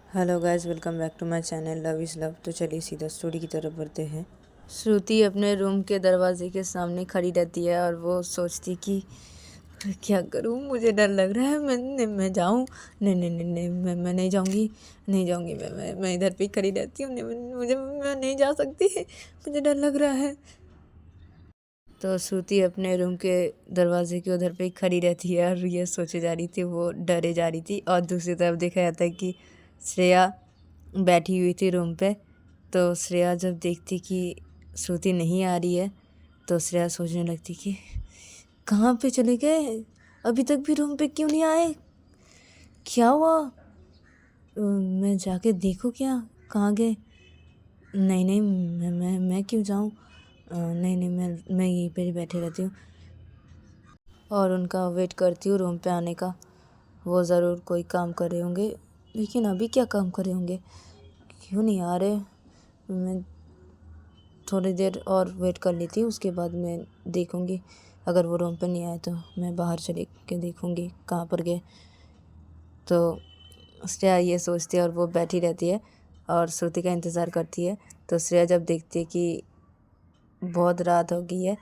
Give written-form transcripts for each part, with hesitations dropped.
Hello guys, welcome back to my channel love is love. तो चलिए सीधा story की तरफ बढ़ते हैं। श्रुति अपने रूम के दरवाजे के सामने खड़ी रहती है और वो सोचती कि क्या करूं, मुझे डर लग रहा है। मैं जाऊं? नहीं नहीं नहीं नहीं, मैं नहीं जाऊंगी, नहीं जाऊंगी। मैं इधर पे ही खड़ी रहती हूँ। मैं नहीं जा सकती, मुझे डर लग रहा है। तो श्रुति अपने रूम के दरवाजे के उधर पे ही खड़ी रहती है और ये सोचे जा रही थी, वो डरे जा रही थी। और दूसरी तरफ देखा जाता है कि श्रेया बैठी हुई थी रूम पे। तो श्रेया जब देखती कि श्रुति नहीं आ रही है तो श्रेया सोचने लगती कि कहाँ पे चले गए, अभी तक भी रूम पे क्यों नहीं आए, क्या हुआ? मैं जाके देखूँ क्या, कहाँ गए? नहीं नहीं, मैं क्यों जाऊँ? नहीं नहीं, मैं यहीं पे ही बैठे रहती हूँ और उनका वेट करती हूँ रूम पे आने का। वो ज़रूर कोई काम कर रहे होंगे, लेकिन अभी क्या काम कर रहे होंगे, क्यों नहीं आ रहे? मैं थोड़ी देर और वेट कर लेती हूँ, उसके बाद मैं देखूँगी। अगर वो रूम पे नहीं आए तो मैं बाहर चले के देखूँगी कहाँ पर गए। तो श्रेया ये सोचती है और वो बैठी रहती है और श्रुति का इंतज़ार करती है। तो श्रेया जब देखती है कि बहुत रात हो गई है,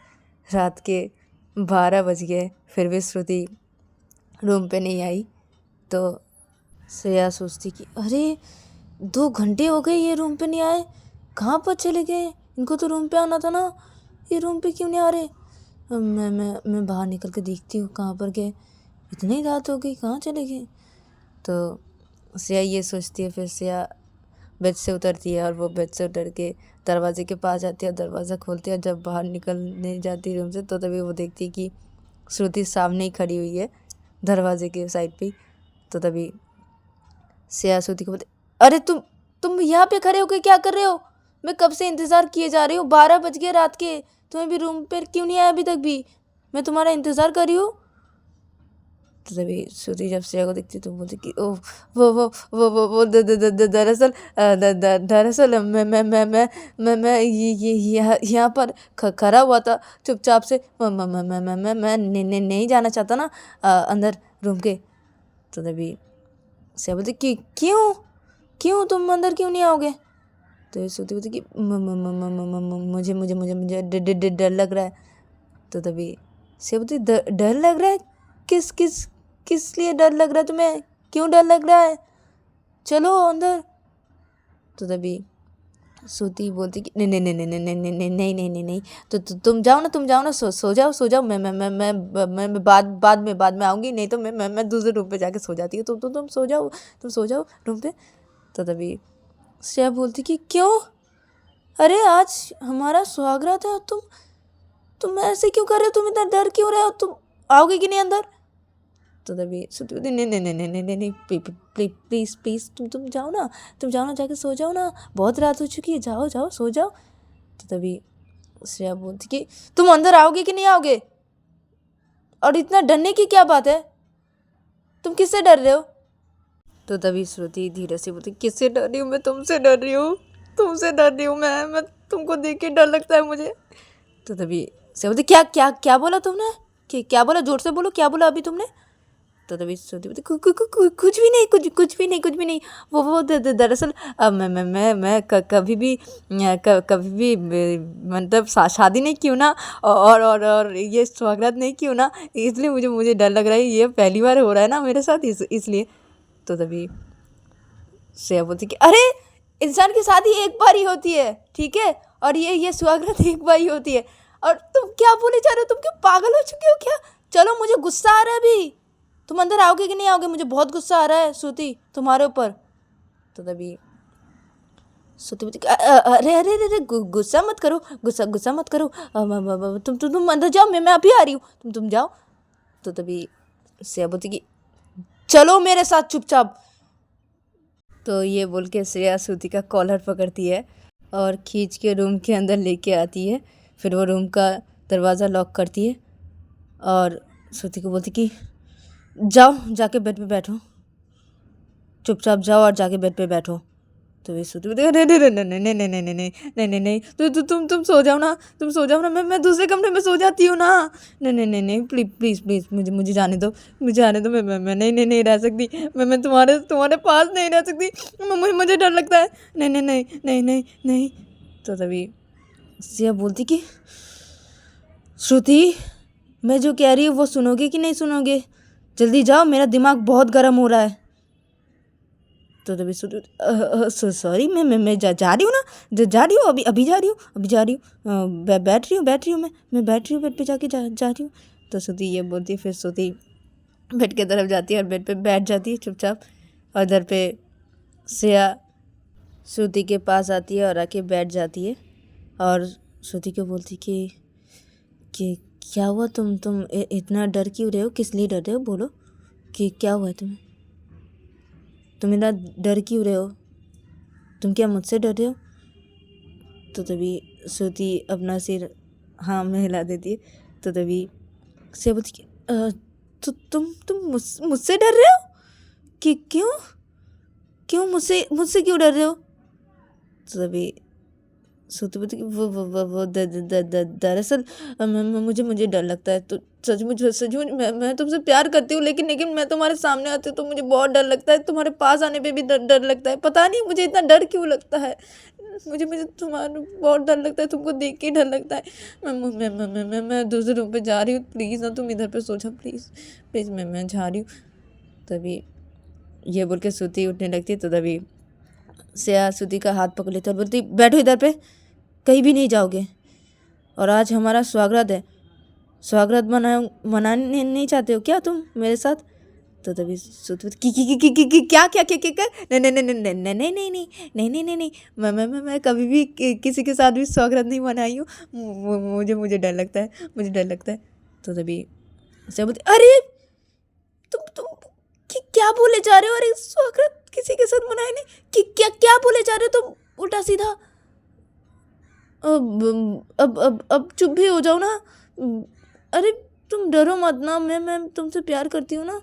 रात के 12 बज गए, फिर भी श्रुति रूम पे नहीं आई, तो श्रेया सोचती कि अरे 2 घंटे हो गए ये रूम पे नहीं आए, कहाँ पर चले गए? इनको तो रूम पे आना था ना, ये रूम पे क्यों नहीं आ रहे? मैं बाहर निकल के देखती हूँ कहाँ पर गए, इतनी रात हो गई, कहाँ चले गए? तो श्रेया ये सोचती है। फिर श्रेया बेड से उतरती है और वो बेड से उतर के दरवाजे के पास जाती है, दरवाज़ा खोलती है। जब बाहर निकलने जाती है रूम से तो तभी वो देखती है कि श्रुति सामने ही खड़ी हुई है दरवाजे के साइड पे। तो तभी श्रेया श्रुति को बोलती, अरे तुम यहाँ पे खड़े होके क्या कर रहे हो? मैं कब से इंतज़ार किए जा रही हूँ, 12 बज गए रात के, तुम्हें भी रूम पर क्यों नहीं आया अभी तक भी? मैं तुम्हारा इंतज़ार कर रही हूँ। तो तभी श्रुति जब श्रेया को देखती तो बोलती कि ओ वो दरअसल दरअसल मैं ये यहाँ पर खड़ा हुआ था चुपचाप से। मैं नहीं जाना चाहता ना अंदर रूम के। तो तभी श्रेया बोलती कि क्यों क्यों तुम अंदर क्यों नहीं आओगे? तो श्रुति बोलती कि मुझे मुझे मुझे मुझे डर लग रहा है। तो तभी श्रेया बोलती डर लग रहा है? किस किस किस लिए डर लग रहा है तुम्हें? क्यों डर लग रहा है? चलो अंदर। तो तभी श्रुति बोलती कि नहीं नहीं नहीं नहीं नहीं नहीं नहीं नहीं नहीं नहीं नहीं, तो तुम जाओ ना, सो जाओ। मैं बाद में आऊँगी, नहीं तो मैं दूसरे रूम पे जाके सो जाती हूँ। तुम सो जाओ रूम पे। तो तभी श्रेया बोलती कि क्यों? अरे आज हमारा स्वागत है, तुम ऐसे क्यों कर रहे हो? तुम इतना डर क्यों रहे हो? तुम आओगे कि नहीं अंदर? तो तभी श्रुति बोलती नहीं नहीं नहीं नहीं नहीं नहीं नहीं, प्लीज़ प्लीज़ तुम जाओ ना, जाके सो जाओ ना, बहुत रात हो चुकी है, जाओ जाओ सो जाओ। तो तभी श्रेया बोलती कि तुम अंदर आओगे कि नहीं आओगे? और इतना डरने की क्या बात है? तुम किससे डर रहे हो? तो तभी श्रुति धीरे से बोलती किससे डर रही हूँ? मैं तुमसे डर रही हूँ, तुमसे डर रही हूँ। मैं तुमको देख के डर लगता है मुझे। तो तभी श्रेया बोलती क्या क्या क्या बोला तुमने? क्या बोला? जोर से बोलो, क्या बोला अभी तुमने? तो तभी श्रुति बोलती कुछ भी नहीं, कुछ भी नहीं। वो दरअसल कभी भी कभी भी मतलब शादी नहीं क्यों ना, और ये स्वागत नहीं क्यों ना, इसलिए मुझे डर लग रहा है। ये पहली बार हो रहा है ना मेरे साथ, इसलिए। तो तभी श्रेया बोलती कि अरे इंसान की शादी एक बार ही होती है, ठीक है, और ये स्वागत एक बार ही होती है। और तुम क्या बोले जा रहे हो? तुम क्यों पागल हो चुके हो क्या? चलो, मुझे गुस्सा आ रहा है अभी। तुम अंदर आओगे कि नहीं आओगे? मुझे बहुत गुस्सा आ रहा है श्रुति तुम्हारे ऊपर। तो तभी श्रुति बोलती अरे अरे अरे गुस्सा मत करो, गुस्सा मत करो। तुम अंदर जाओ, मैं अभी आ रही हूँ, तुम जाओ। तो तभी श्रेया बोलती कि चलो मेरे साथ चुपचाप। तो ये बोल के श्रेया श्रुति का कॉलर पकड़ती है और खींच के रूम के अंदर लेके आती है। फिर वो रूम का दरवाज़ा लॉक करती है और श्रुति को बोलती कि जाओ, जाके बेड पे बैठो, चुपचाप जाओ और जाके बेड पे बैठो। तो वे श्रुति बोलती अरे नहीं नहीं नहीं नहीं नहीं नहीं नहीं नहीं नहीं नहीं तो तुम सो जाओ ना, तुम सो जाओ ना, मैं दूसरे कमरे में सो जाती हूँ ना। नहीं नहीं नहीं नहीं प्लीज प्लीज़ प्लीज़ मुझे जाने दो, मुझे जाने दो, मैं नहीं नहीं नहीं रह सकती, मैं तुम्हारे पास नहीं रह सकती, मुझे डर लगता है। नहीं नहीं नहीं नहीं नहीं नहीं। तो तभी सिया बोलती कि श्रुति मैं जो कह रही हूँ वो सुनोगे कि नहीं सुनोगे, जल्दी जाओ मेरा दिमाग बहुत गर्म हो रहा है। तो तभी सॉरी मैं जा रही हूँ ना, जा रही हूँ, अभी जा रही हूँ, बैठ रही हूँ मैं बैठ रही हूँ बेड पे जाके जा रही हूँ। तो श्रुति ये बोलती है, फिर श्रुति बेड की तरफ जाती है और बेड पे बैठ जाती है चुपचाप। और इधर पे सिया श्रुति के पास आती है और आके बैठ जाती है और श्रुति को बोलती कि क्या हुआ, तुम इतना डर क्यों रहे हो, किस लिए डर रहे हो, बोलो कि क्या हुआ है तुम्हें, तुम इतना डर क्यों रहे हो, तुम क्या मुझसे डर रहे हो। तो तभी श्रुति अपना सिर हाँ में हिला देती है। तो तभी से बोलती कि तो तुम मुझसे डर रहे हो कि क्यों मुझसे क्यों डर रहे हो। तो तभी श्रुति बोलती कि वो दरअसल मुझे डर लगता है, तो सचमुच मैं तुमसे प्यार करती हूँ, लेकिन मैं तुम्हारे सामने आती हूँ तो मुझे बहुत डर लगता है, तुम्हारे पास आने पे भी डर लगता है, पता नहीं मुझे इतना डर क्यों लगता है, मुझे तुम्हारा बहुत डर लगता है, तुमको देख के डर लगता है। मैं दूसरे रूम पे जा रही हूँ, प्लीज़ ना तुम इधर पे सो जाओ, प्लीज़ मैं जा रही हूँ। तभी ये बोल के श्रुति उठने लगती है। तो तभी सिया श्रुति का हाथ पकड़ लेती और बोलती बैठो इधर पे, कहीं भी नहीं जाओगे, और आज हमारा स्वागत है, स्वागत मनाने नहीं चाहते हो क्या तुम मेरे साथ। तो तभी श्रुति क्या क्या क्या क्या नहीं नहीं नहीं नहीं नहीं नहीं नहीं नहीं नहीं नहीं नहीं मैं कभी भी किसी के साथ भी स्वागत नहीं मनाई हूँ, मुझे डर लगता है, मुझे डर लगता है। तो तभी सिया बोलती अरे तुम क्या बोले जा रहे हो, अरे स्वागत किसी के साथ मनाए नहीं कि क्या बोले जा रहे हो तुम उल्टा सीधा। अब चुप भी हो जाओ ना, अरे तुम डरो मत ना, मैं तुमसे प्यार करती हूँ ना,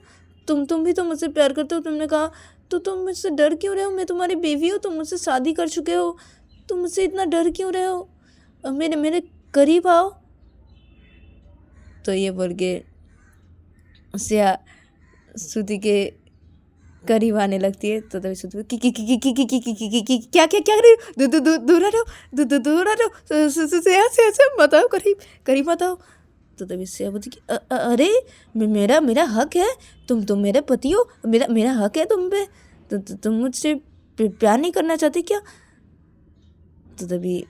तुम भी तो मुझसे प्यार करते हो, तुमने कहा तो तुम मुझसे डर क्यों रहे हो, मैं तुम्हारी बीवी हूँ, तुम मुझसे शादी कर चुके हो, तुम मुझसे इतना डर क्यों रहे हो, मेरे करीब आओ। तो ये बोल के सिया श्रुति के करीब आने लगती है। तो तभी श्रुति क्या क्या क्या दूर हटो, से मत आओ, करीब मत आओ। तो तभी सिया बोलती कि अरे मेरा हक है, तुम मेरे पति हो, मेरा हक है तुम पे, तो तुम मुझसे प्यार नहीं करना चाहते क्या। तो तभी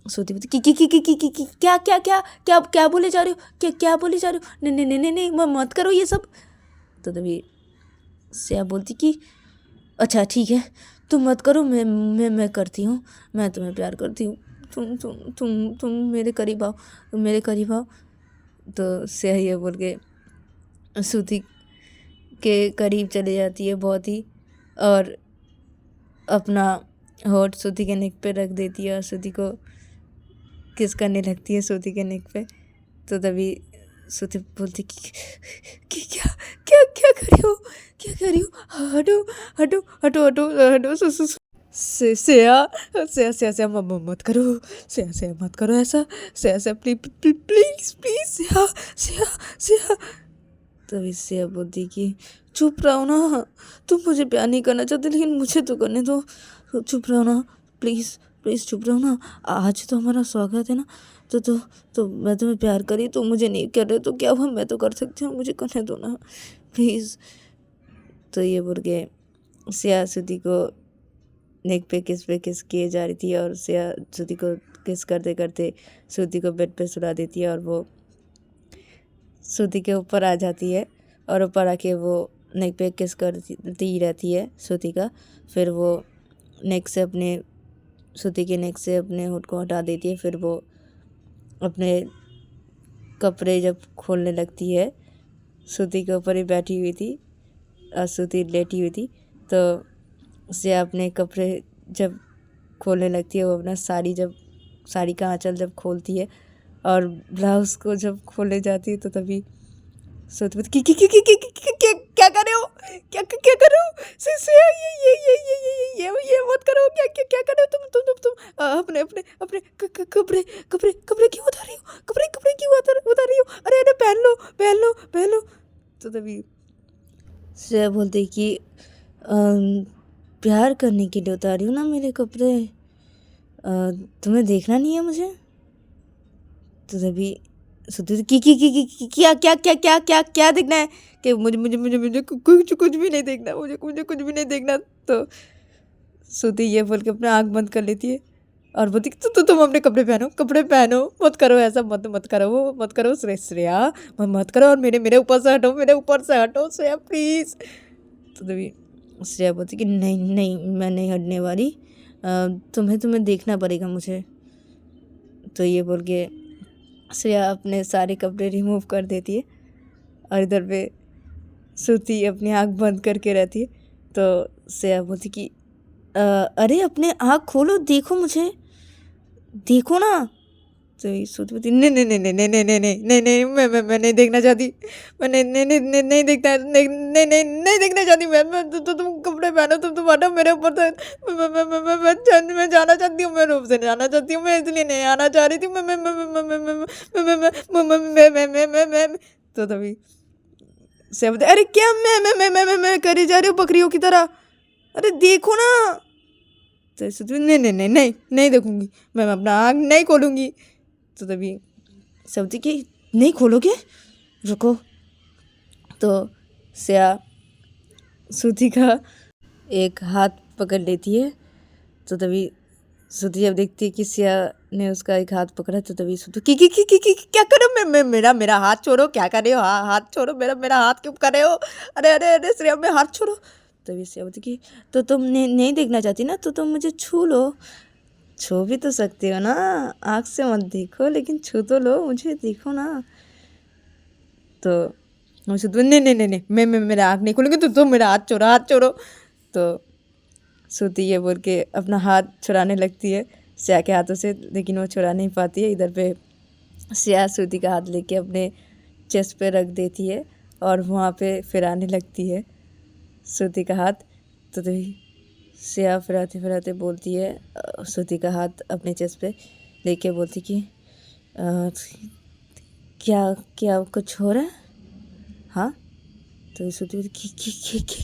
श्रुति बोलती कि क्या बोले जा रहे हो, क्या बोले जा रहे हो, नहीं मत करो ये सब। तो तभी सिया बोलती कि अच्छा ठीक है तुम मत करो, मैं करती हूँ, मैं तुम्हें प्यार करती हूँ, तुम मेरे करीब आओ, तुम मेरे करीब आओ। तो सिया ये बोल के श्रुति के करीब चली जाती है बहुत ही, और अपना होठ श्रुति के नेक पे रख देती है और श्रुति को किस करने लगती है श्रुति के नेक पे। तो तभी श्रुति बोलती कि क्या कर रही हो, हटो सिया मत करो, सिया मत करो ऐसा, सिया प्लीज सिया। तभी सिया बोलती कि चुप रहो ना, तुम मुझे प्यार नहीं करना चाहते लेकिन मुझे तो करने दो, चुप रहो ना प्लीज़ चुप रहो ना, आज तो हमारा स्वागत है ना, तो मैं तुम्हें प्यार करी, तो मुझे नहीं कर रहे तो क्या हुआ, मैं तो कर सकती हूँ, मुझे करने दो ना प्लीज़। तो ये बोल के सिया श्रुति को नेक पे किस किए जा रही थी, और सिया श्रुति को किस करते करते श्रुति को बेड पे सुला देती है, और वो श्रुति के ऊपर आ जाती है, और ऊपर आके वो नेक पे किस करती रहती है श्रुति का। फिर वो श्रुति के नेक से अपने होठ को हटा देती है। फिर वो अपने कपड़े जब खोलने लगती है, श्रुति के ऊपर ही बैठी हुई थी और श्रुति लेटी हुई थी, तो उसे अपने कपड़े जब खोलने लगती है, वो अपना साड़ी का आंचल जब खोलती है और ब्लाउज को जब खोलने जाती है, तो तभी श्रुति क्या कर रहे हो, क्या कर रहे हो, ये मत करो, क्या क्या क्या कर रहे हो तुम अपने अपने अपने कपड़े कपड़े कपड़े क्यों उतार रही हो, कपड़े कपड़े क्यों उतार रही हो, अरे अरे पहन लो पहन लो पहन लो। तो तभी श्रेया बोलती कि प्यार करने के लिए उतारी हूँ ना मेरे कपड़े, तुम्हें देखना नहीं है मुझे। तो तभी सुधीर की क्या क्या क्या क्या क्या क्या देखना है कि मुझे मुझे मुझे मुझे कुछ भी नहीं देखना, मुझे कुछ भी नहीं देखना। तो श्रुति ये बोल के अपना आँख बंद कर लेती है और बोलती तुम अपने कपड़े पहनो, मत करो ऐसा, मत करो वो मत करो श्रेया, मत करो और मेरे ऊपर से हटो श्रेया प्लीज़। तो तभी श्रेया बोलती कि नहीं नहीं मैं नहीं हटने वाली, तुम्हें देखना पड़ेगा मुझे। तो ये बोल के श्रेया अपने सारे कपड़े रिमूव कर देती है और इधर पे श्रुति अपनी आँख बंद करके रहती है। तो श्रेया बोलती कि अरे अपने आँख खोलो, देखो मुझे, देखो ना। तो श्रुति बोलती नहीं नहीं नहीं नहीं नहीं नहीं नहीं नहीं नहीं मैं नहीं देखना चाहती, मैं नहीं नहीं नहीं नहीं नहीं देखना नहीं नहीं नहीं नहीं देखना चाहती मैं तुम कपड़े पहनो, तुम हटो मेरे ऊपर से, मैं जाना चाहती हूँ, मैं रूम से जाना चाहती हूँ, मैं इसलिए नहीं आना चाह रही थी, मैं तो तभी से बोलते अरे क्या मैं करी जा रही हूँ बकरियों की तरह, अरे देखो ना। तो नहीं नहीं नहीं नहीं नहीं देखूंगी मैं अपना आँख नहीं खोलूंगी। तो तभी सब्जी की नहीं खोलोगे, रुको। तो श्रेया श्रुति का एक हाथ पकड़ लेती है। तो तभी श्रुति जब देखती है कि श्रेया ने उसका एक हाथ पकड़ा तो तभी श्रुति की क्या कर रहे हो, मेरा हाथ छोड़ो, क्या कर रहे हो, हाथ छोड़ो, मेरा हाथ क्यों कर रहे हो, अरे अरे अरे श्रेया मेरा हाथ छोड़ो। तभी श्रेया बोलती कि तो तुम नहीं देखना चाहती ना, तो तुम मुझे छू लो, छू भी तो सकते हो ना, आँख से मत देखो लेकिन छू तो लो मुझे, देखो ना। तो मुझे तो नहीं नहीं नहीं नहीं मैं मेरा आँख नहीं खोलूँगी, तो तुम मेरा हाथ छोड़ो। तो श्रुति ये बोल के अपना हाथ छुड़ाने लगती है श्रेया के हाथों से, लेकिन वो छुड़ा नहीं पाती है। इधर पे श्रेया श्रुति का हाथ लेके अपने चेस्ट पे रख देती है और वहाँ पे फिराने लगती है श्रुति का हाथ। तो तभी श्रेया फिराते फिराते बोलती है, श्रुति का हाथ अपने चेस्ट पे लेके बोलती कि क्या क्या कुछ हो रहा है, हाँ। तो श्रुति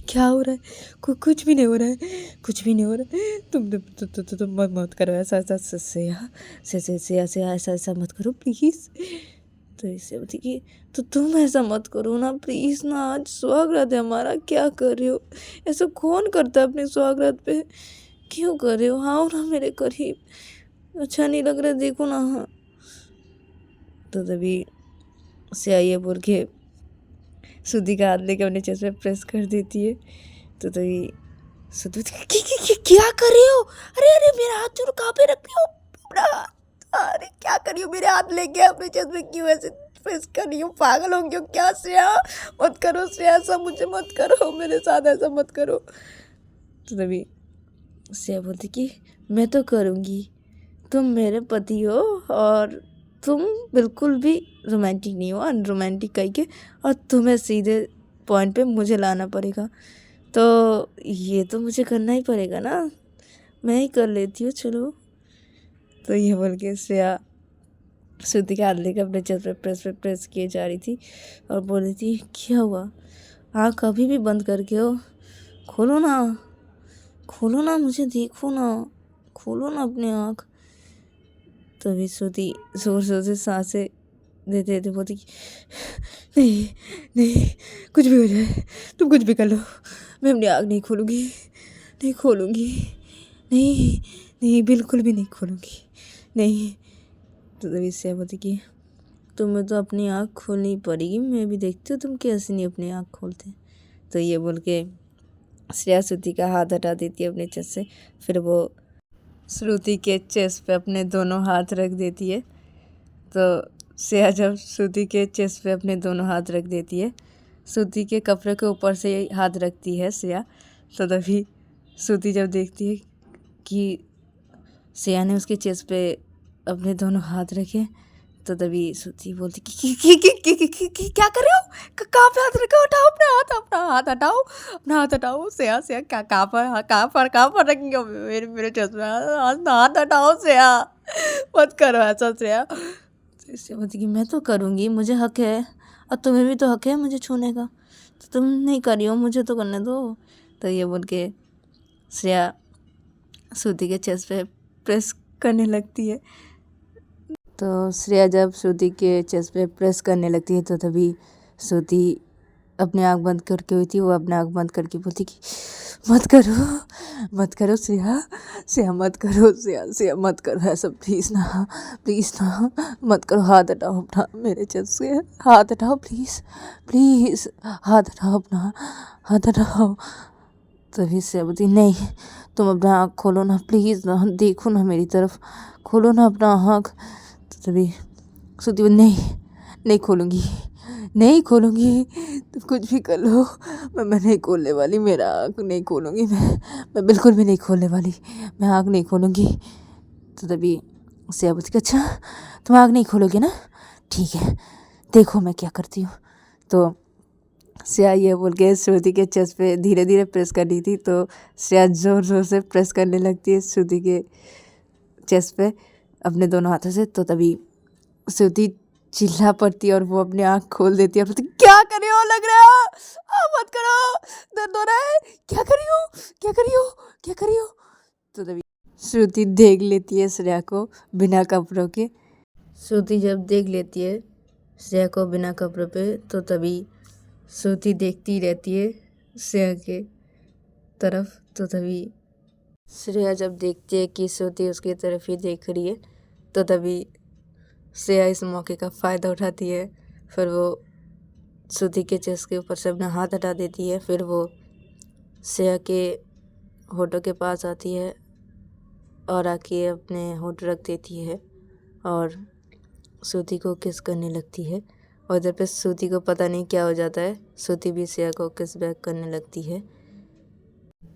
क्या हो रहा है, कुछ भी नहीं हो रहा है, कुछ भी नहीं हो रहा है, तुम मत करो ऐसा ऐसा श्रेया ऐसा मत करो प्लीज़। तो इससे बोलती कि तो तुम ऐसा मत करो ना प्लीज़ ना, आज सुहागरात है हमारा, क्या कर रहे हो, ऐसा कौन करता है अपने सुहागरात पे, क्यों कर रहे हो, आओ ना मेरे करीब, अच्छा नहीं लग रहा, देखो ना। हाँ। तो तभी श्रेया ये बोल के श्रुति का हाथ लेके अपने चेस्ट पे प्रेस कर देती है। तो तभी श्रुति क्या कर रहे हो, अरे अरे मेरा हाथ छोड़ो, कहाँ पे रख रही हो अपना हाथ, अरे क्या कर रही हो, मेरे हाथ लेके अपने चेस्ट पे क्यों ऐसे प्रेस कर रही हो, पागल हो गई हो क्या श्रेया, मत करो श्रेया ऐसा, मुझे मत करो, मेरे साथ ऐसा मत करो। तो तभी श्रेया बोलती कि मैं तो करूँगी, तुम मेरे पति हो और तुम बिल्कुल भी रोमांटिक नहीं हो, अनरोमांटिक कह के, और तुम्हें सीधे पॉइंट पे मुझे लाना पड़ेगा, तो ये तो मुझे करना ही पड़ेगा ना, मैं ही कर लेती हूँ, चलो। तो ये बोल के श्रेया श्रुति के हाथ लेकर अपने चेस्ट पे प्रेस किए जा रही थी और बोल रही थी क्या हुआ, आँख अभी भी बंद करके हो, खोलो ना मुझे देखो ना, खोलो ना अपनी आँख। तभी श्रुति जोर से सांसें देते देते बोलती नहीं नहीं कुछ भी हो जाए, तुम कुछ भी कर लो, मैं अपनी आँख नहीं खोलूँगी, नहीं नहीं बिल्कुल भी नहीं खोलूँगी, नहीं। तो तभी श्रेया बोलती कि तुम्हें तो अपनी आँख खोलनी पड़ेगी, मैं भी देखती हूँ तुम कैसे नहीं अपनी आँख खोलते। तो ये बोल के श्रेया श्रुति का हाथ हटा देती है अपने चेस्ट से, फिर वो श्रुति के चेस्ट पे अपने दोनों हाथ रख देती है। तो श्रेया जब श्रुति के चेस्ट पे अपने दोनों हाथ रख देती है, श्रुति के कपड़े के ऊपर से हाथ रखती है श्रेया। तो तभी श्रुति जब देखती है कि श्रेया ने उसके चेस्ट पे अपने दोनों हाथ रखे, तो तभी श्रुति बोलती क्या कर रहे हो? कहाँ पे हाथ रखा? उठाओ अपना हाथ हटाओ, अपना हाथ हटाओ। श्रेया श्रेया क्या कहाँ पर रखी हो मेरे चेस्ट में? हाथ हटाओ श्रेया, मत करो ऐसा श्रेया। तो श्रेया बोलती कि मैं तो करूँगी, मुझे हक है, और तुम्हें भी तो हक है मुझे छूने का, तो तुम नहीं कर रही हो, मुझे तो करने दो। तो ये बोल के श्रेया श्रुति के चेस्ट पे प्रेस करने लगती है। तो श्रेया जब श्रुति के चेस्ट पे प्रेस करने लगती है तो तभी श्रुति अपनी आँख बंद करके हुई थी, वो अपनी आँख बंद करके बोलती कि मत करो श्रेया, श्रेया मत करो, श्रेया मत करो ऐसा, प्लीज़ ना मत करो, हाथ हटाओ अपना मेरे चेस्ट से, हाथ हटाओ प्लीज़ हाथ हटाओ अपना, हाथ हटाओ। तभी श्रेया बोलती नहीं, तुम अपना आँख खोलो ना प्लीज़ ना, देखो ना मेरी तरफ, खोलो ना अपना आँख। तो तभी श्रुति बोली नहीं खोलूँगी, तुम कुछ भी कर लो, मैं नहीं खोलने वाली, मेरा आँख नहीं खोलूँगी, मैं बिल्कुल भी नहीं खोलने वाली, मैं आँख नहीं खोलूँगी। तो तभी श्रेया बोलती अच्छा तुम आँख नहीं खोलोगे ना, ठीक है देखो मैं क्या करती हूँ। तो श्रेया ये बोल के श्रुति के चेस्ट पे धीरे धीरे प्रेस कर रही थी, तो श्रेया ज़ोर से प्रेस करने लगती है श्रुति के चेस्ट पे अपने दोनों हाथों से। तो तभी श्रुति चिल्ला पड़ती है और वो अपनी आँख खोल देती है और बोलती क्या कर रही हो, लग रहा है मत करो, दर्द हो रहा है, क्या कर रही हो। तो तभी श्रुति देख लेती है श्रेया को बिना कपड़ों के। श्रुति जब देख लेती है श्रेया को बिना कपड़ों पे, तो तभी श्रुति देखती रहती है श्रेया के तरफ। तो तभी श्रेया जब देखती है कि श्रुति उसकी तरफ ही देख रही है, तो तभी श्रेया इस मौके का फ़ायदा उठाती है। फिर वो श्रुति के चेस्ट के ऊपर से अपना हाथ हटा देती है। फिर वो श्रेया के होठों के पास आती है और आके अपने होठ रख देती है और श्रुति को किस करने लगती है। और इधर पे श्रुति को पता नहीं क्या हो जाता है, श्रुति भी श्रेया को किस बैक करने लगती है।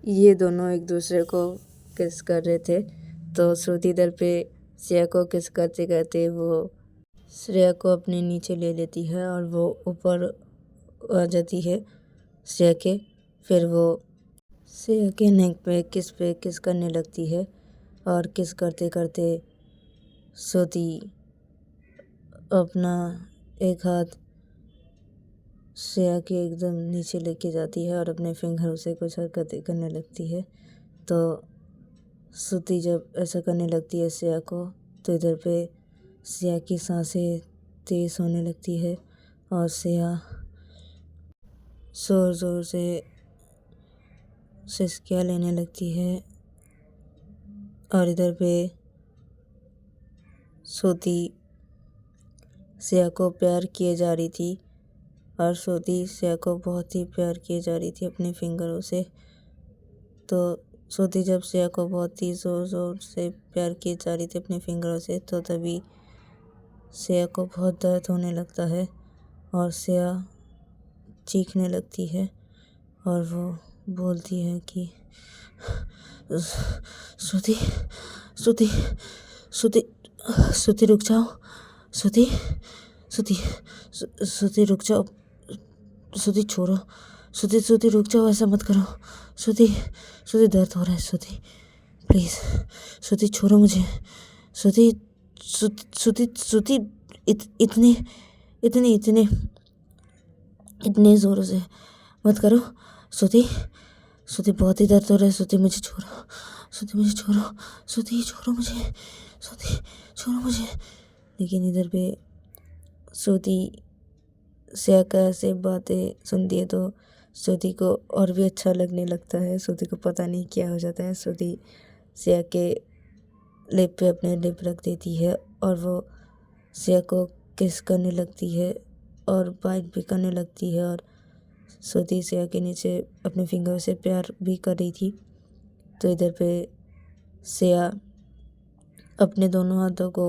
ये दोनों एक दूसरे को किस कर रहे थे, तो श्रुति इधर पे श्रेया को किस करते करते वो श्रेया को अपने नीचे ले लेती है और वो ऊपर आ जाती है श्रेया के। फिर वो श्रेया के नेक पे किस करने लगती है और किस करते करते श्रुति अपना एक हाथ श्रेया के एकदम नीचे लेके जाती है और अपने फिंगरों से कुछ हरकतें करने लगती है। तो श्रुति जब ऐसा करने लगती है श्रेया को, तो इधर पे श्रेया की सांसें तेज होने लगती है और श्रेया ज़ोर से सिसकियाँ लेने लगती है। और इधर पे श्रुति श्रेया को प्यार किए जा रही थी और श्रुति श्रेया को बहुत ही प्यार किए जा रही थी अपने फिंगरों से। तो श्रुति जब श्रेया को बहुत ही ज़ोर से प्यार किए जा रही थी अपने फिंगरों से, तो तभी श्रेया को बहुत दर्द होने लगता है और श्रेया चीखने लगती है और वो बोलती है कि श्रुति श्रुति श्रुति श्रुति रुक जाओ, श्रुति रुक जाओ, श्रुति छोड़ो, श्रुति रुक जाओ, ऐसा मत करो, श्रुति दर्द हो रहा है, श्रुति प्लीज़, श्रुति छोड़ो मुझे, श्रुति इतने ज़ोरों से मत करो, श्रुति बहुत ही दर्द हो रहा है, श्रुति मुझे छोड़ो, श्रुति छोड़ो मुझे। लेकिन इधर पे श्रुति श्रेया का ऐसे बातें सुनती है तो श्रुति को और भी अच्छा लगने लगता है। श्रुति को पता नहीं क्या हो जाता है। श्रुति श्रेया के लिप पे अपने लिप रख देती है और वो श्रेया को किस करने लगती है और बाइट भी करने लगती है और श्रुति श्रेया के नीचे अपने फिंगर से प्यार भी कर रही थी। तो इधर पे श्रेया अपने दोनों हाथों को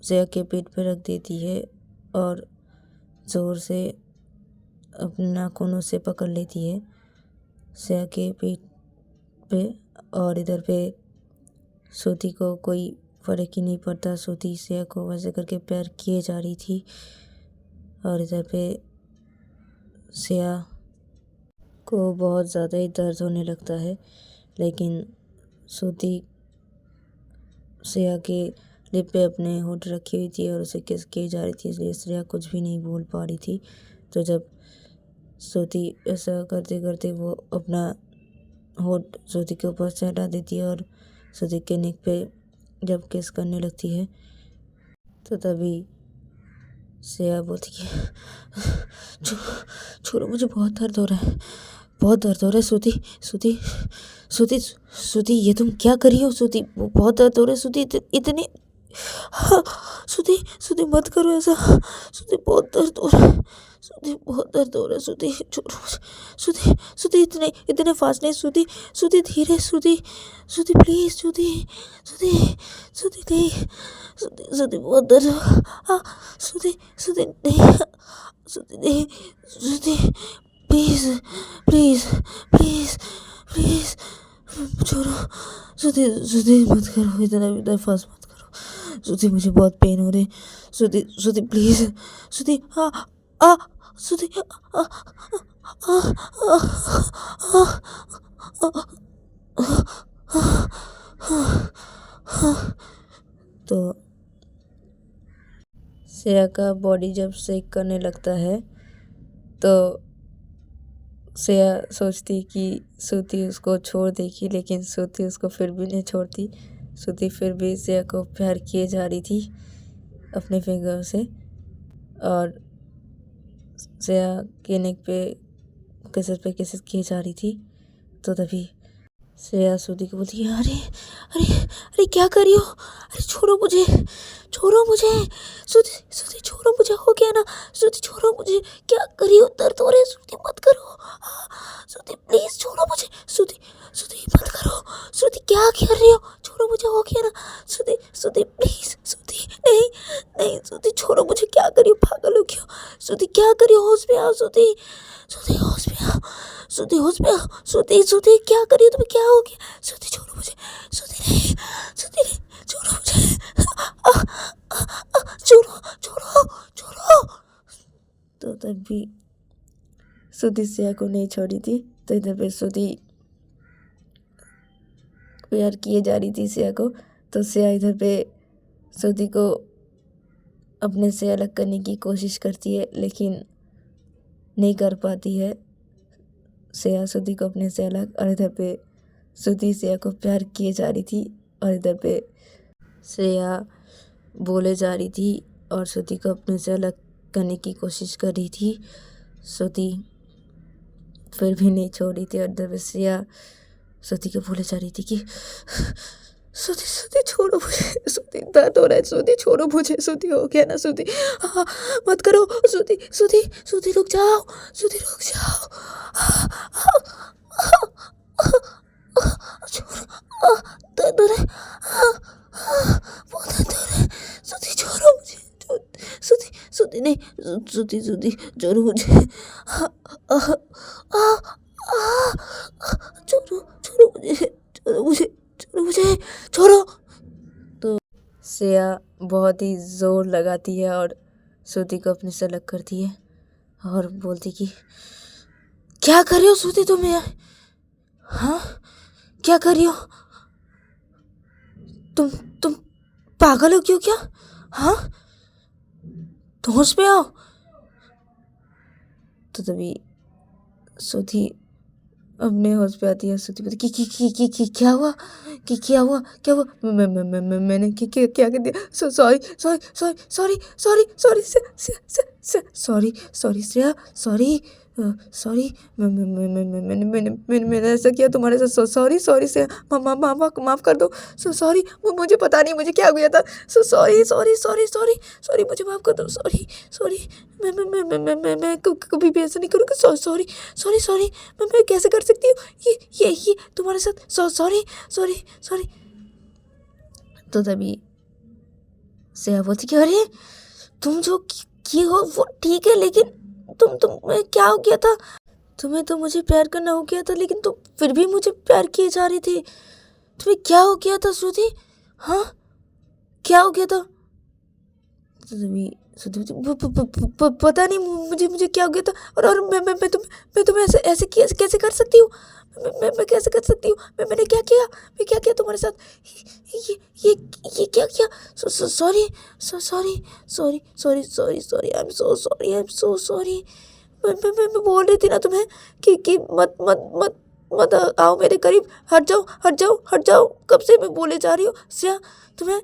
श्रेया के पेट पे रख देती है और ज़ोर से अपने नाखूनों से पकड़ लेती है श्रेया के पेट पे। और इधर पे श्रुति को कोई फर्क ही नहीं पड़ता। श्रुति श्रेया को वैसे करके प्यार किए जा रही थी और इधर पे श्रेया को बहुत ज़्यादा ही दर्द होने लगता है, लेकिन श्रुति श्रेया के लिप पे अपने होठ रखी हुई थी और उसे किस किए जा रही थी, इसलिए श्रेया कुछ भी नहीं बोल पा रही थी। तो जब श्रुति ऐसा करते करते वो अपना होठ श्रुति के ऊपर से हटा देती है और श्रुति के नेक पे जब किस करने लगती है, तो तभी श्रेया बोलती कि छोड़ो, मुझे बहुत दर्द हो रहा है, बहुत दर्द हो रहा है। श्रुति श्रुति श्रुति श्रुति ये तुम क्या कर रही हो? श्रुति बहुत दर्द हो रहा है। श्रुति इतनी श्रुति श्रुति मत करो ऐसा। श्रुति बहुत दर्द हो रहा है। श्रुति बहुत दर्द हो रहा है। श्रुति छोड़ो मुझे। श्रुति श्रुति इतने फास्ट नहीं। श्रुति श्रुति धीरे। श्रुति श्रुति प्लीज। श्रुति श्रुति श्रुति नहीं। श्रुति श्रुति बहुत दर्द हो। श्रुति श्रुति नहीं। श्रुति नहीं। श्रुति प्लीज प्लीज प्लीज प्लीज छोड़ो। श्रुति श्रुति मत करो, इतना फास्ट मत करो। श्रुति मुझे बहुत पेन हो रही है। श्रुति श्रुति प्लीज। श्रुति श्रुति तो श्रेया का बॉडी जब शेक करने लगता है तो श्रेया सोचती कि श्रुति उसको छोड़ देगी, लेकिन श्रुति उसको फिर भी नहीं छोड़ती। श्रुति फिर भी श्रेया को प्यार किए जा रही थी अपने फिंगर से और श्रेया के नेक पे किस किए जा रही थी। तो तभी श्रेया श्रुति को बोलती है, अरे अरे अरे क्या कर रही हो? अरे छोड़ो मुझे, छोड़ो मुझे। श्रुति श्रुति छोड़ो मुझे, हो गया ना? श्रुति छोड़ो मुझे, क्या कर रही हो? दर्द हो रहा है। श्रुति मत करो। श्रुति प्लीज छोड़ो मुझे। श्रुति श्रुति मत करो। श्रुति क्या कर रही हो? छोड़ो मुझे, हो गया ना? श्रुति श्रुति प्लीज। श्रुति नहीं नहीं। श्रुति छोड़ो मुझे, क्या कर रही हो? पागल हो क्यों? श्रुति क्या कर रही हो? होश में आओ श्रुति। श्रुति होश में आओ। श्रुति होश में आओ। श्रुति श्रुति क्या कर रही हो? तुम्हें क्या हो गया? श्रुति छोड़ो मुझे। श्रुति नहीं। श्रुति नहीं। छोड़ो मुझे। छोड़ो छोड़ो छोड़ो। तो तब भी श्रुति श्रेया को नहीं छोड़ी थी। तो इधर पे श्रुति प्यार किए जा रही थी श्रेया को। तो श्रेया इधर पे श्रुति को अपने से अलग करने की कोशिश करती है, लेकिन नहीं कर पाती है श्रेया श्रुति को अपने से अलग। और इधर पे श्रुति श्रेया को प्यार किए जा रही थी और इधर पे श्रेया बोले जा रही थी और श्रुति को अपने से अलग करने की कोशिश कर रही थी। श्रुति फिर भी नहीं छोड़ रही थी और इधर पे श्रेया श्रुति को बोले जा रही थी कि श्रुति श्रुति छोड़ो मुझे। श्रुति दर्द हो रहा है। श्रुति छोड़ो मुझे। श्रुति हो गया ना? श्रुति मत करो। श्रुति श्रुति श्रुति रुक जाओ। श्रुति रुक जाओ। छोड़ो। दर्द हो रहा है। बहुत दर्द हो रहा है। श्रुति छोड़ो मुझे। श्रुति श्रुति नहीं। श्रुति श्रुति छोड़ो मुझे। छोड़ो छोड़ो मुझे। छोड़ो मुझे। छोड़ो मुझे। छोड़ो। तो श्रेया बहुत ही जोर लगाती है और श्रुति को अपने से अलग करती है और बोलती कि क्या कर रही हो श्रुति तुम यार? हाँ क्या कर रही हो तुम पागल हो क्यों क्या? हाँ तो होश में आओ। तो तभी श्रुति अपने होश पे आती है। श्रुति बोलती कि क्या हुआ? क्या हुआ? मैंने क्या कर दिया? Sorry sorry sorry sorry sorry sorry sorry sorry Shreya sorry sorry मैंने ऐसा किया तुम्हारे साथ। सॉरी सॉरी श्रेया माफ़ कर दो। सॉरी मुझे पता नहीं मुझे क्या हुआ था। Sorry sorry sorry sorry sorry मुझे माफ़ कर दो। सॉरी सॉरी मैं कभी भी ऐसा नहीं करूँगी। सॉरी सॉरी सॉरी मैं कैसे कर सकती हूँ ये तुम्हारे साथ? Sorry sorry sorry. तो तभी श्रेया बोलती कि अरे तुम जो किए हो वो ठीक है, लेकिन तुम्हें क्या हो गया था? तुम्हें तो मुझे प्यार करना हो गया था, लेकिन तुम फिर भी मुझे प्यार किए जा रही थी। तुम्हें क्या हो गया था श्रुति? हाँ क्या हो गया था? तो तभी श्रुति पता नहीं मुझे क्या हो गया था। और मैं तुम्हें ऐसे ऐसे कैसे कर सकती हूँ? मैं कैसे कर सकती हूँ? मैंने क्या किया? मैं क्या किया तुम्हारे साथ? ये ये ये क्या किया? Sorry sorry sorry sorry sorry sorry I am so sorry I am so sorry. मैं बोल रही थी ना तुम्हें कि मत मत मत मत आओ मेरे करीब। हट जाओ हट जाओ हट जाओ। कब से मैं बोले जा रही हूँ श्रेया तुम्हें।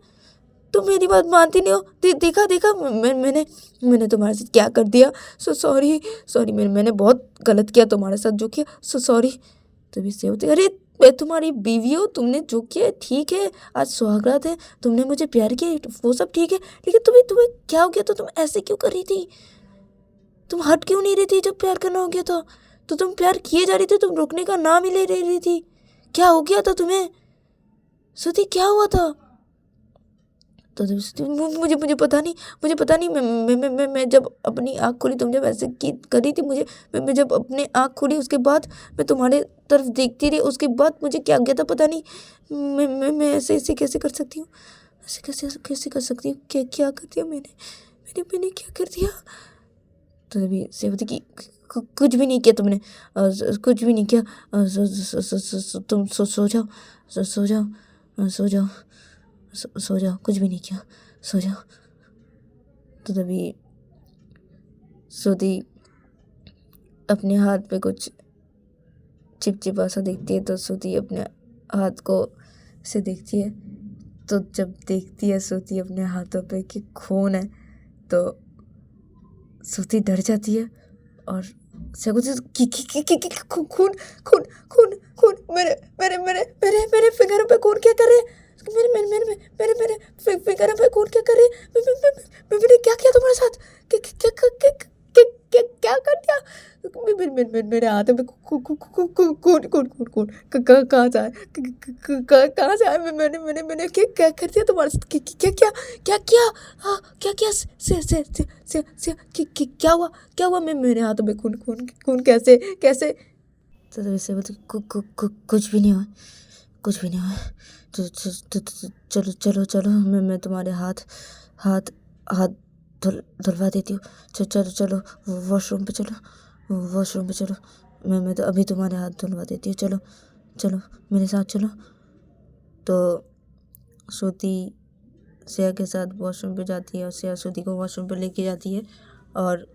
तुम मेरी बात मानती नहीं हो। देखा देखा मैंने तुम्हारे साथ क्या कर दिया। सॉरी सॉरी मैंने बहुत गलत किया तुम्हारे साथ जो किया। सॉरी। तभी से होती अरे मैं तुम्हारी बीवी हो। तुमने जो किया ठीक है। आज सुहागरात है। तुमने मुझे प्यार किया वो सब ठीक है। लेकिन तुम्हें तुम्हें क्या हो गया? तो तुम ऐसे क्यों कर रही थी? तुम हट क्यों नहीं रही थी जब प्यार करना हो गया था? तो तुम प्यार किए जा रही थी। तुम रुकने का नाम ही ले रही थी। क्या हो गया था तुम्हें? श्रुति क्या हुआ था? तो मुझे मुझे पता नहीं। मुझे पता नहीं। मैं जब अपनी आँख खोली तुम जब ऐसे की कर रही थी मुझे। मैं जब अपनी आँख खोली उसके बाद मैं तुम्हारे तरफ देखती रही। उसके बाद मुझे क्या गया था पता नहीं। मैं ऐसे ऐसे कैसे कर सकती हूँ? ऐसे कैसे कर सकती हूँ? क्या कर दिया मैंने क्या कर दिया? तो अभी सेवती की कुछ भी नहीं किया तुमने। कुछ भी नहीं किया। तुम सो जाओ सो जाओ सो जाओ सो जाओ। कुछ भी नहीं किया। सो जाओ। तो तभी श्रुति अपने हाथ पे कुछ चिपचिपा सा देखती है। तो श्रुति अपने हाथ को से देखती है। तो जब देखती है श्रुति अपने हाथों पे कि खून है तो श्रुति डर जाती है। और खून खून खून खून खून मेरे मेरे मेरे मेरे मेरे फिंगरों पे खून क्या कर रहे हैं? मेरे मेरे मेरे मेरे मेरे फिंगरों पे खून क्या कर रहे हैं? मैंने क्या किया तुम्हारे साथ? क्या कर दिया? मेरे हाथ में खून खून खून खून खून खून कहाँ से आया? कहाँ से आया? मैंने क्या कर दिया तुम्हारे साथ? क्या क्या क्या क्या हाँ क्या क्या क्या हुआ? क्या हुआ? मेरे हाथों में खून खून खून कैसे कैसे? तो वैसे बोलते कुछ भी नहीं हुआ। कुछ भी नहीं हुआ। चलो चलो चलो मैं तुम्हारे हाथ हाथ हाथ धुलवा देती हूँ। चलो चलो वॉशरूम पे चलो। वॉशरूम पे चलो। मैं तो अभी तुम्हारे हाथ धुलवा देती हूँ। चलो चलो मेरे साथ चलो। तो श्रुति श्रेया के साथ वॉशरूम पे जाती है और श्रेया श्रुति को वॉशरूम पे लेके जाती है। और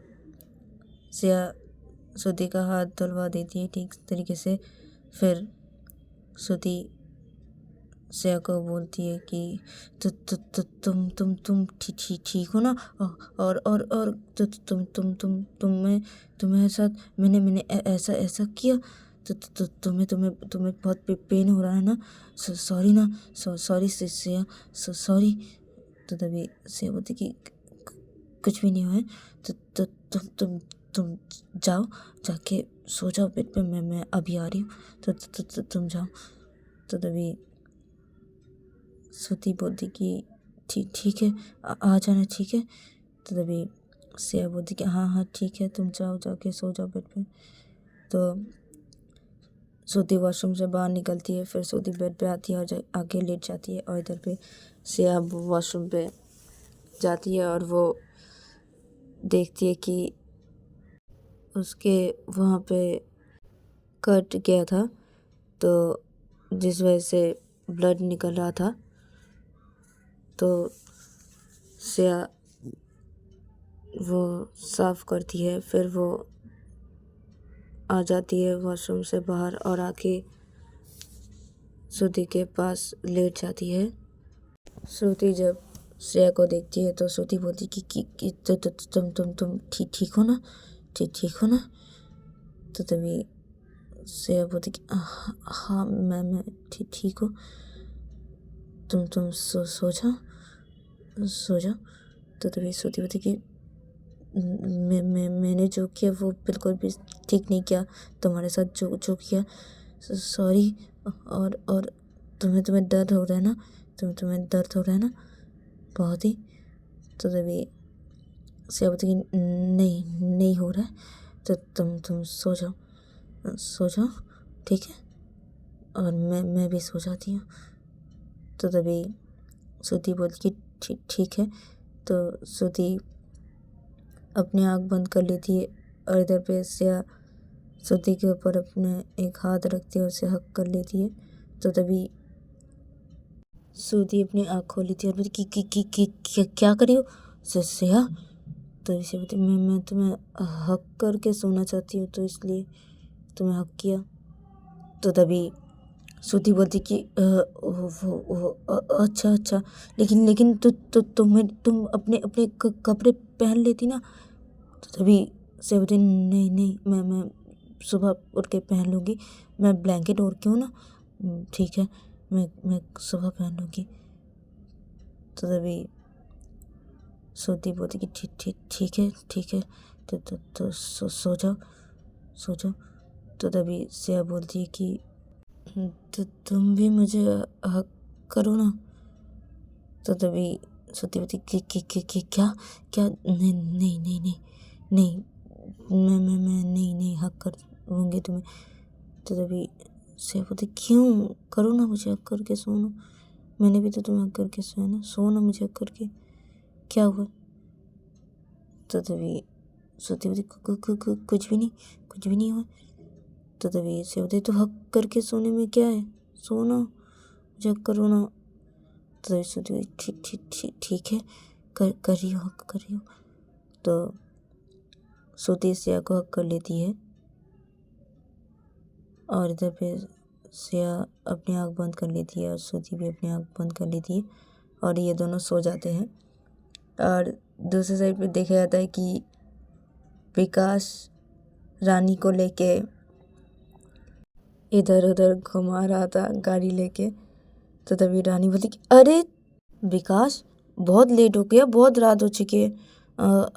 श्रेया श्रुति का हाथ धुलवा देती है ठीक तरीके से। फिर श्रुति श्रेया को बोलती है कि तुम ठीक हो ना? और तुम्हें साथ मैंने ऐसा ऐसा किया तो तुम्हें बहुत पेन हो रहा है ना? सॉरी ना? Sorry Shreya sorry. तो तभी श्रेया बोलती कि कुछ भी नहीं हुआ है। तो तुम जाओ जाके सो जाओ बेड पे। मैं अभी आ रही हूँ। तो तुम जाओ। तो तभी श्रुति बोलती कि ठीक है आ जाना ठीक है। तो तभी श्रेया बोलती कि हाँ ठीक है तुम जाओ जाके सो जाओ बेड पे। तो श्रुति वॉशरूम से बाहर निकलती है। फिर श्रुति बेड पे आती है और आगे लेट जाती है। और इधर पे श्रेया वॉशरूम पे जाती है और वो देखती है कि उसके वहाँ पे कट गया था तो जिस वजह से ब्लड निकल रहा था। तो श्रेया वो साफ़ करती है। फिर वो आ जाती है वॉशरूम से बाहर और आके श्रुति के पास लेट जाती है। श्रुति जब श्रेया को देखती है तो श्रुति बोलती कि तुम ठीक हो ना? ठीक हो ना? तो तभी श्रेया बोलती कि हाँ मैं ठीक हूँ। तुम सो जाओ। तो तभी श्रुति बोलती कि मैंने जो किया वो बिल्कुल भी ठीक नहीं किया। तुम्हारे साथ जो किया सॉरी। और तुम्हें दर्द हो रहा है ना? तुम्हें दर्द हो रहा है ना बहुत ही? तो तभी श्रेया बोलती कि नहीं हो रहा है। तो तुम सो जाओ ठीक है। और मैं भी सो जाती हूँ। तो तभी श्रुति बोलती कि ठीक है। तो श्रुति अपनी आँख बंद कर लेती है और इधर पे श्रेया श्रुति के ऊपर अपने एक हाथ रखती है, उसे हक कर लेती है। तो तभी श्रुति अपनी आँख खोल लेती है और बोलती कि क्या करी हो श्रेया? तो इसे बोलती मैं तुम्हें हक करके सोना चाहती हूँ, तो इसलिए तुम्हें हक किया। तो तभी श्रुति बोलती कि अच्छा, लेकिन तुम अपने कपड़े पहन लेती ना। तो तभी से बोलती नहीं, मैं सुबह उठ के पहन लूँगी, मैं ब्लैंकेट ओढ़ के हूँ ना। ठीक है, मैं सुबह पहन लूँगी। तो तभी श्रुति बोलती कि ठीक है। तो सो जाओ। तो तभी श्रेया बोलती है कि तो तुम भी मुझे हक करो ना। तो तभी श्रुति बोलती कि क्या नहीं, मैं नहीं हक करूँगी तुम्हें। तो तभी श्रेया बोलती क्यों? करो ना, मुझे हक करके सो ना। मैंने भी तो तुम्हें हक करके सोया ना, सो ना मुझे हक करके, क्या हुआ? तो तभी श्रुति बोलती कुछ भी नहीं हुआ। तो तभी से बोलते तो हक करके सोने में क्या है, सो ना, मुझे हक करो ना। तो तभी श्रुति बोलती ठीक है, कर रही हो। तो श्रुति श्रेया को हक कर लेती है और इधर पे श्रेया अपनी आँख बंद कर लेती है और श्रुति भी अपनी आँख बंद कर लेती है और ये दोनों सो जाते हैं। और दूसरी साइड पे देखा जाता है कि विकास रानी को लेके इधर उधर घुमा रहा था गाड़ी लेके। तो तभी रानी बोलती कि अरे विकास, बहुत लेट हो गया, बहुत रात हो चुकी है,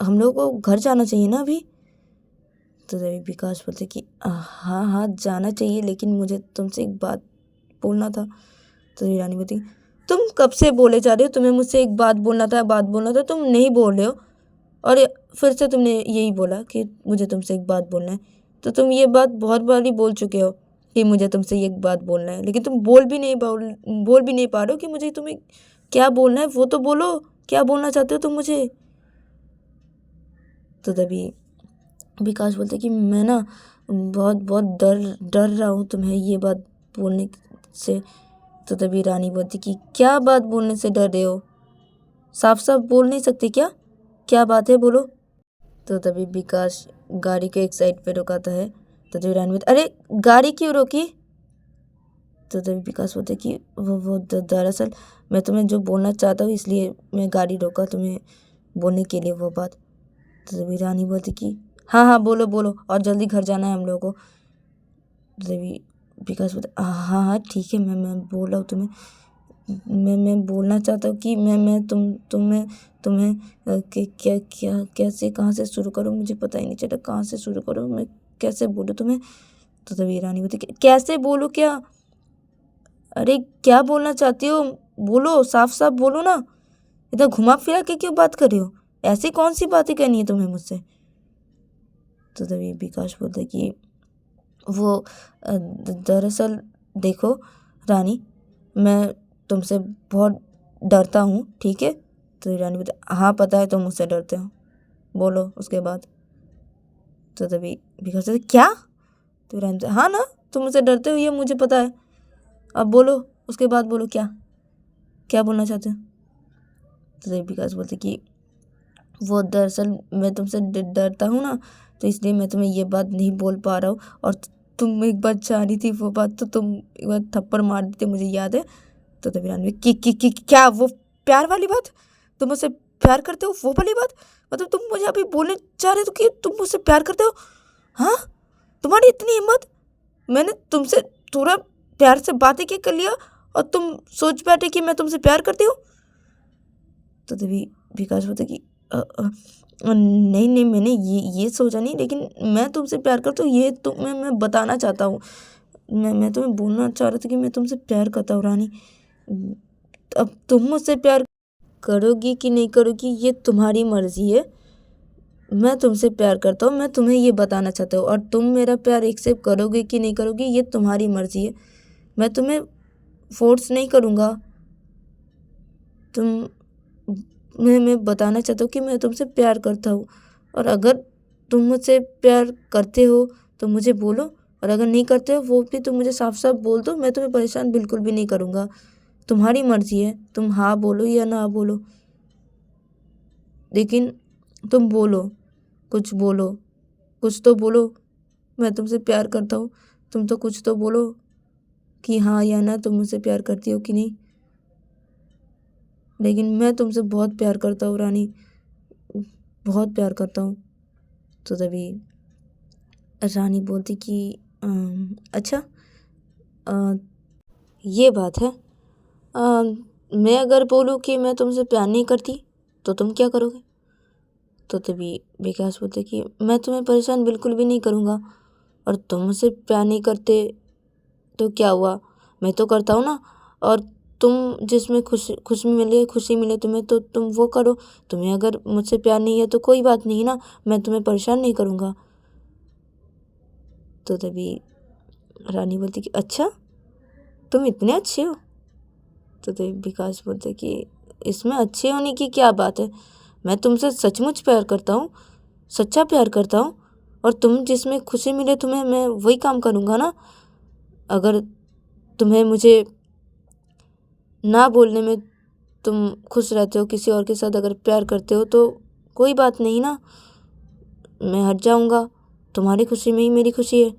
हम लोग को घर जाना चाहिए ना अभी। तो तभी विकास बोलते कि हाँ जाना चाहिए, लेकिन मुझे तुमसे एक बात बोलना था। तो तभी रानी बोलती तुम कब से बोले जा रहे हो, तुम्हें मुझसे एक बात बोलना था, तुम नहीं बोल रहे हो और फिर से तुमने यही बोला कि मुझे तुमसे एक बात बोलना है। तो तुम ये बात बहुत बार ही बोल चुके हो कि मुझे तुमसे ये एक बात बोलना है, लेकिन तुम बोल भी नहीं पा रहे हो कि मुझे तुम्हें क्या बोलना है, वो तो बोलो, क्या बोलना चाहते हो तुम मुझे। तो तभी विकास बोलते कि मैं ना बहुत डर रहा हूँ तुम्हें ये बात बोलने से। तो तभी रानी बोलती कि क्या बात बोलने से डर रहे हो, साफ बोल नहीं सकते क्या बात है, बोलो। तो तभी विकास गाड़ी को एक साइड पे रुकाता है। तो तभी रानी बोलती अरे गाड़ी क्यों रोकी? तो तभी विकास बोलते कि वो दरअसल मैं तुम्हें जो बोलना चाहता हूँ, इसलिए मैं गाड़ी रोका तुम्हें बोलने के लिए वो बात। तो तभी रानी बोलती कि हाँ बोलो और जल्दी घर जाना है हम लोगों को। तो तभी विकास बोलता हाँ ठीक है, मैं बोल रहा हूँ तुम्हें, मैं बोलना चाहता हूँ कि मैं तुम्हें क्या कैसे कहाँ से शुरू करूँ, मुझे पता ही नहीं चला कहाँ से शुरू करूँ, मैं कैसे बोलूँ तुम्हें। तो तभी रानी बोलती कैसे बोलूँ क्या? अरे क्या बोलना चाहती हो, बोलो, साफ बोलो ना, इधर घुमा फिरा के क्यों बात कर रही हो, ऐसी कौन सी बातें करनी है तुम्हें मुझसे। तो तभी विकास बोलता है कि वो दरअसल देखो रानी, मैं तुमसे बहुत डरता हूँ, ठीक है। तो रानी बोलती हाँ पता है तुम मुझसे डरते हो, बोलो उसके बाद। तो तभी विकास बोलता क्या? तो रानी बोलती हाँ ना, तुम मुझसे डरते हो ये मुझे पता है, अब बोलो उसके बाद, बोलो क्या बोलना चाहते हो। तो तभी विकास बोलते कि वो दरअसल मैं तुमसे डरता हूँ ना, तो इसलिए मैं तुम्हें ये बात नहीं बोल पा रहा हूँ, और तुम एक बार चाह थी वो बात, तो तुम एक बार थप्पड़ मार देते, मुझे याद है। तो तभी रानी की क्या वो प्यार वाली बात, तुम मुझसे प्यार करते हो वो वाली बात, मतलब तुम मुझे अभी बोलने चाह रहे हो कि तुम मुझसे प्यार करते हो? हाँ, तुम्हारी इतनी हिम्मत, मैंने तुमसे थोड़ा प्यार से बातें क्या कर लिया और तुम सोच बैठे कि मैं तुमसे प्यार करती हूँ। तो तभी विकास बोलता कि नहीं मैंने ये सोचा नहीं, लेकिन मैं तुमसे प्यार करता हूँ, ये तो मैं बताना चाहता हूँ, मैं तुम्हें बोलना चाह रहा था कि मैं तुमसे प्यार करता हूँ रानी। अब तुम मुझसे प्यार करोगी कि नहीं करोगी ये तुम्हारी मर्जी है, मैं तुमसे प्यार करता हूँ, मैं तुम्हें ये बताना चाहता हूँ, और तुम मेरा प्यार एक्सेप्ट करोगे कि नहीं करोगी ये तुम्हारी मर्जी है, मैं तुम्हें फोर्स नहीं करूँगा, तुम मैं बताना चाहता हूँ कि मैं तुमसे प्यार करता हूँ, और अगर तुम मुझसे प्यार करते हो तो मुझे बोलो, और अगर नहीं करते हो वो भी तुम मुझे साफ साफ बोल दो। मैं तुम्हें परेशान बिल्कुल भी नहीं करूँगा, तुम्हारी मर्जी है, तुम हाँ बोलो या ना बोलो, लेकिन तुम बोलो, कुछ बोलो, कुछ तो बोलो। मैं तुमसे प्यार करता हूँ, तुम तो कुछ तो बोलो कि हाँ या ना तुम मुझसे प्यार करती हो कि नहीं। लेकिन मैं तुमसे बहुत प्यार करता हूँ रानी, बहुत प्यार करता हूँ। तो तभी रानी बोलती कि अच्छा, अ, ये बात है। मैं अगर बोलूँ कि मैं तुमसे प्यार नहीं करती तो तुम क्या करोगे? तो तभी विकास बोलते कि मैं तुम्हें परेशान बिल्कुल भी नहीं करूँगा, और तुम मुझसे प्यार नहीं करते तो क्या हुआ, मैं तो करता हूँ ना। और तुम जिसमें खुशी मिले तुम्हें तो तुम वो करो। तुम्हें अगर मुझसे प्यार नहीं है तो कोई बात नहीं ना, मैं तुम्हें परेशान नहीं करूँगा। तो तभी रानी बोलती कि अच्छा, तुम इतने अच्छे हो? तो तभी विकास बोलते कि इसमें अच्छे होने की क्या बात है, मैं तुमसे सचमुच प्यार करता हूँ, सच्चा प्यार करता हूँ, और तुम जिसमें खुशी मिले तुम्हें, मैं वही काम करूँगा ना। अगर तुम्हें मुझे ना बोलने में तुम खुश रहते हो, किसी और के साथ अगर प्यार करते हो तो कोई बात नहीं ना, मैं हट जाऊँगा, तुम्हारी खुशी में ही मेरी खुशी है,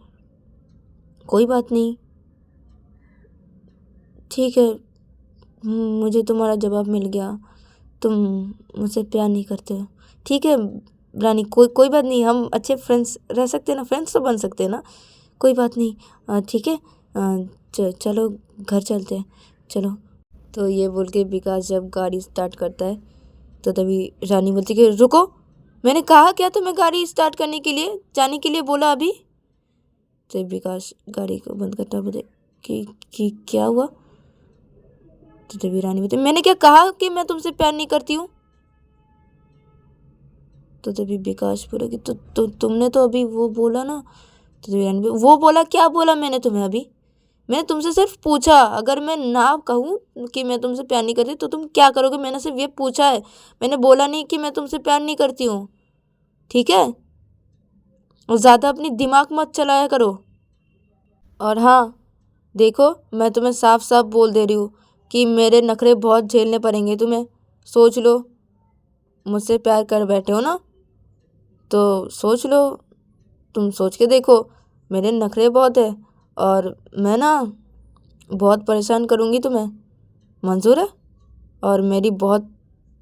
कोई बात नहीं। ठीक है, मुझे तुम्हारा जवाब मिल गया, तुम मुझसे प्यार नहीं करते हो। ठीक है रानी, कोई कोई बात नहीं, हम अच्छे फ्रेंड्स रह सकते हैं ना, फ्रेंड्स तो बन सकते हैं ना, कोई बात नहीं। ठीक है, चलो घर चलते हैं, चलो। तो ये बोल के विकास जब गाड़ी स्टार्ट करता है तो तभी रानी बोलती कि रुको, मैंने कहा क्या तुम्हें गाड़ी स्टार्ट करने के लिए, जाने के लिए बोला अभी। तो विकास गाड़ी को बंद करता बोले कि क्या हुआ। तो तभी रानी बोलती मैंने क्या कहा कि मैं तुमसे प्यार नहीं करती हूँ। तो तभी विकास बोला कि तुमने तो अभी वो बोला ना। तो तभी रानी वो बोला, क्या बोला मैंने तुम्हें अभी? मैंने तुमसे सिर्फ पूछा, अगर मैं ना कहूँ कि मैं तुमसे प्यार नहीं करती तो तुम क्या करोगे, मैंने सिर्फ ये पूछा है, मैंने बोला नहीं कि मैं तुमसे प्यार नहीं करती हूँ। ठीक है, और ज़्यादा अपनी दिमाग मत चलाया करो। और हाँ देखो, मैं तुम्हें साफ साफ बोल दे रही हूँ कि मेरे नखरे बहुत झेलने पड़ेंगे तुम्हें, सोच लो, मुझसे प्यार कर बैठे हो ना तो सोच लो, तुम सोच के देखो, मेरे नखरे बहुत है, और मैं ना बहुत परेशान करूँगी तुम्हें, मंजूर है? और मेरी बहुत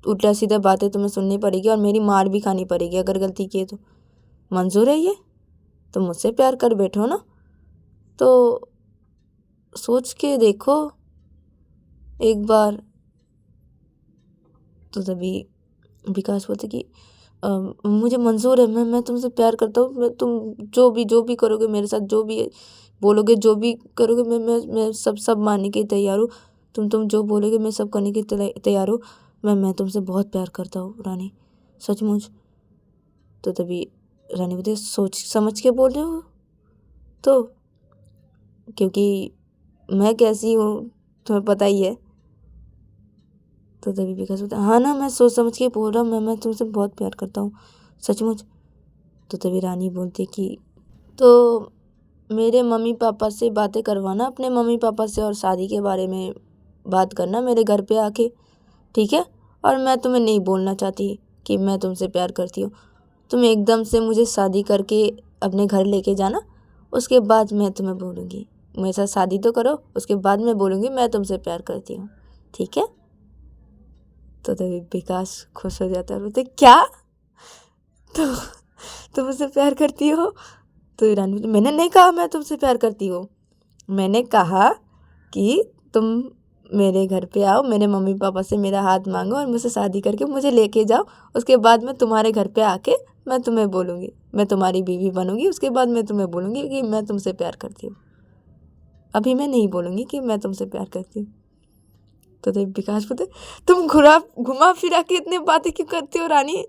उल्टा सीधा बातें तुम्हें सुननी पड़ेगी, और मेरी मार भी खानी पड़ेगी अगर गलती की तो। मंजूर है ये? तुम मुझसे प्यार कर बैठो ना, तो सोच के देखो एक बार। तो तभी विकास बोलते कि मुझे मंजूर है, मैं तुमसे प्यार करता हूँ, मैं तुम जो भी करोगे मेरे साथ, जो भी बोलोगे, जो भी करोगे, मैं सब मानने के तैयार हूँ। तुम जो बोलोगे मैं सब करने के तैयार हूँ। मैं तुमसे बहुत प्यार करता हूँ रानी, सचमुच। तो तभी रानी बोलती सोच समझ के बोल रहे हो तो, क्योंकि मैं कैसी हूँ तुम्हें पता ही है। तो तभी विकास बोलता हाँ ना, मैं सोच समझ के बोल रहा हूँ, मैं तुमसे बहुत प्यार करता हूँ, सचमुच। तो तभी रानी बोलती कि तो मेरे मम्मी पापा से बातें करवाना, अपने मम्मी पापा से, और शादी के बारे में बात करना मेरे घर पे आके, ठीक है? और मैं तुम्हें नहीं बोलना चाहती कि मैं तुमसे प्यार करती हूँ, तुम एकदम से मुझे शादी करके अपने घर लेके जाना, उसके बाद मैं तुम्हें बोलूँगी, मेरे साथ शादी तो करो, उसके बाद मैं बोलूँगी मैं तुमसे प्यार करती हूँ, ठीक है? तो तभी विकास खुश हो जाता है, बोलते क्या, तो तुम मुझसे प्यार करती हो? तो ईरानी बोली मैंने नहीं कहा मैं तुमसे प्यार करती हूँ, मैंने कहा कि तुम मेरे घर पे आओ, मेरे मम्मी पापा से मेरा हाथ मांगो और मुझसे शादी करके मुझे लेके जाओ, उसके बाद मैं तुम्हारे घर पे आके मैं तुम्हें बोलूँगी, मैं तुम्हारी बीवी बनूँगी, उसके बाद मैं तुम्हें बोलूँगी कि मैं तुमसे प्यार करती हूँ। अभी मैं नहीं बोलूँगी कि मैं तुमसे प्यार करती हूँ। तो विकास बोलते तुम घुमा फिरा के इतनी बातें क्यों करती हो रानी?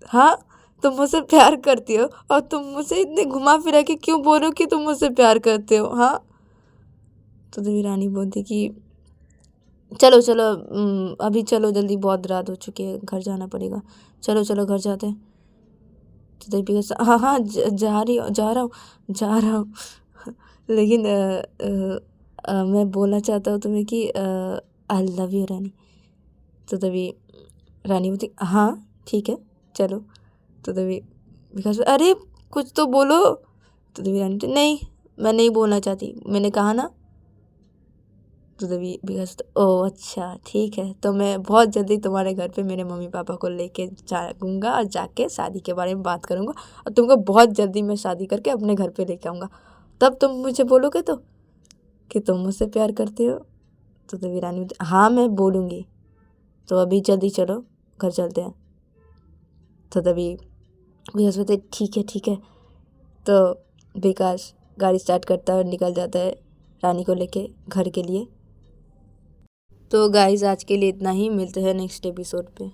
हाँ, तुम मुझसे प्यार करती हो और तुम मुझसे इतने घुमा फिरा के क्यों बोल रहे हो कि तुम मुझसे प्यार करते हो? हाँ। तो तभी रानी बोलती कि चलो चलो अभी चलो जल्दी, बहुत रात हो चुकी है, घर जाना पड़ेगा। चलो चलो घर जाते हैं। तो दीपिका हाँ हाँ जा रही हूँ, जा रहा हूँ लेकिन मैं बोलना चाहता हूँ तुम्हें कि आई लव यू रानी। तो तभी रानी बोलती हाँ ठीक है चलो। तो तभी विकास अरे कुछ तो बोलो। तो तभी रानी बोलती नहीं मैं नहीं बोलना चाहती, मैंने कहा ना। तो तभी विकास ओ अच्छा ठीक है, तो मैं बहुत जल्दी तुम्हारे घर पे मेरे मम्मी पापा को लेके जाऊँगा और जाके शादी के बारे में बात करूँगा, और तुमको बहुत जल्दी मैं शादी करके अपने घर पे लेके आऊँगा। तब तुम मुझे बोलोगे तो कि तुम मुझसे प्यार करती हो। तो तभी रानी बोलती हाँ मैं बोलूँगी, तो अभी जल्दी चलो घर चलते हैं। तो तभी विकास बोलते ठीक है। तो विकास गाड़ी स्टार्ट करता है और निकल जाता है रानी को लेके घर के लिए। तो गाइस आज के लिए इतना ही, मिलते हैं नेक्स्ट एपिसोड पे।